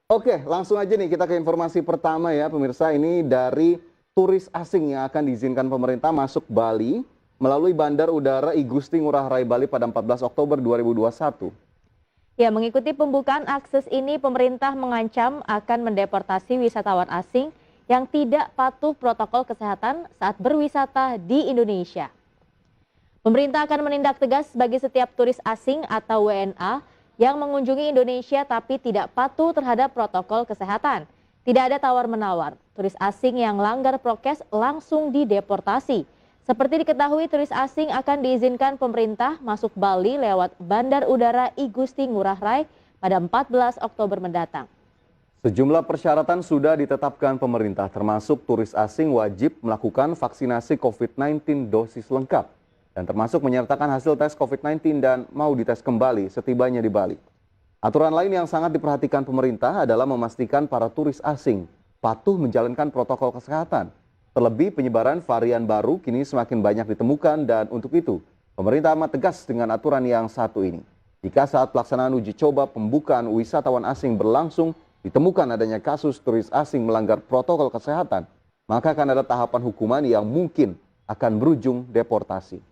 Oke, langsung aja nih kita ke informasi pertama ya pemirsa. Ini dari turis asing yang akan diizinkan pemerintah masuk Bali melalui Bandar Udara I Gusti Ngurah Rai Bali pada 14 Oktober 2021. Ya, mengikuti pembukaan akses ini, pemerintah mengancam akan mendeportasi wisatawan asing yang tidak patuh protokol kesehatan saat berwisata di Indonesia. Pemerintah akan menindak tegas bagi setiap turis asing atau WNA yang mengunjungi Indonesia tapi tidak patuh terhadap protokol kesehatan. Tidak ada tawar-menawar. Turis asing yang langgar prokes langsung dideportasi. Seperti diketahui, turis asing akan diizinkan pemerintah masuk Bali lewat Bandar Udara I Gusti Ngurah Rai pada 14 Oktober mendatang. Sejumlah persyaratan sudah ditetapkan pemerintah, termasuk turis asing wajib melakukan vaksinasi COVID-19 dosis lengkap dan termasuk menyertakan hasil tes COVID-19 dan mau dites kembali setibanya di Bali. Aturan lain yang sangat diperhatikan pemerintah adalah memastikan para turis asing patuh menjalankan protokol kesehatan. Terlebih penyebaran varian baru kini semakin banyak ditemukan dan untuk itu pemerintah amat tegas dengan aturan yang satu ini. Jika saat pelaksanaan uji coba pembukaan wisatawan asing berlangsung ditemukan adanya kasus turis asing melanggar protokol kesehatan, maka akan ada tahapan hukuman yang mungkin akan berujung deportasi.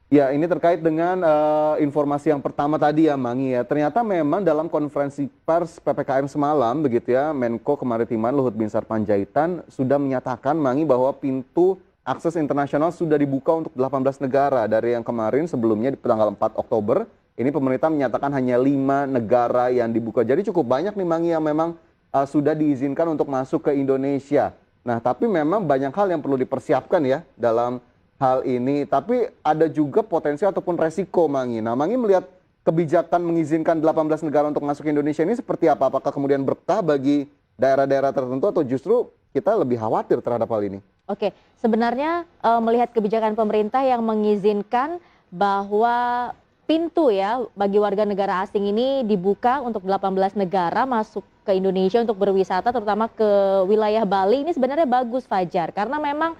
Ya, ini terkait dengan informasi yang pertama tadi ya, Mangi ya. Ternyata memang dalam konferensi pers PPKM semalam begitu ya, Menko Kemaritiman Luhut Binsar Panjaitan sudah menyatakan, Mangi, bahwa pintu akses internasional sudah dibuka untuk 18 negara. Dari yang kemarin sebelumnya di tanggal 4 Oktober, ini pemerintah menyatakan hanya 5 negara yang dibuka. Jadi cukup banyak nih, Mangi, yang memang sudah diizinkan untuk masuk ke Indonesia. Nah, tapi memang banyak hal yang perlu dipersiapkan ya dalam hal ini, tapi ada juga potensi ataupun resiko, Mangi. Nah, Mangi melihat kebijakan mengizinkan 18 negara untuk masuk ke Indonesia ini seperti apa? Apakah kemudian berkah bagi daerah-daerah tertentu atau justru kita lebih khawatir terhadap hal ini? Oke, sebenarnya melihat kebijakan pemerintah yang mengizinkan bahwa pintu ya bagi warga negara asing ini dibuka untuk 18 negara masuk ke Indonesia untuk berwisata, terutama ke wilayah Bali, ini sebenarnya bagus, Fajar, karena memang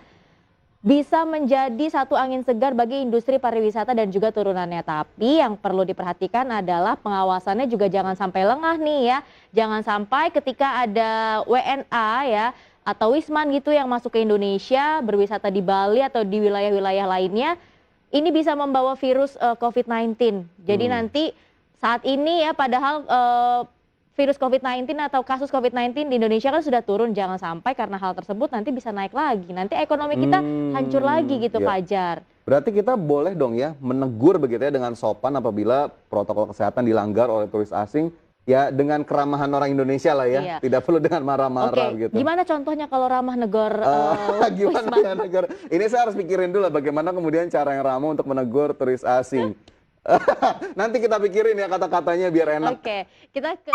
bisa menjadi satu angin segar bagi industri pariwisata dan juga turunannya. Tapi yang perlu diperhatikan adalah pengawasannya juga jangan sampai lengah nih ya. Jangan sampai ketika ada WNA ya atau wisman gitu yang masuk ke Indonesia berwisata di Bali atau di wilayah-wilayah lainnya, ini bisa membawa virus COVID-19. Jadi nanti saat ini ya padahal virus COVID-19 atau kasus COVID-19 di Indonesia kan sudah turun, jangan sampai karena hal tersebut nanti bisa naik lagi. Nanti ekonomi kita hancur lagi gitu, Ya. Fajar. Berarti kita boleh dong ya menegur begitu ya dengan sopan apabila protokol kesehatan dilanggar oleh turis asing. Ya dengan keramahan orang Indonesia lah ya, Iya. tidak perlu dengan marah-marah Oke, gitu. gimana contohnya kalau ramah negor Gimana Wisman? ya negara? Ini saya harus pikirin dulu bagaimana kemudian cara yang ramah untuk menegur turis asing. Nanti kita pikirin ya kata-katanya biar enak. Oke, kita ke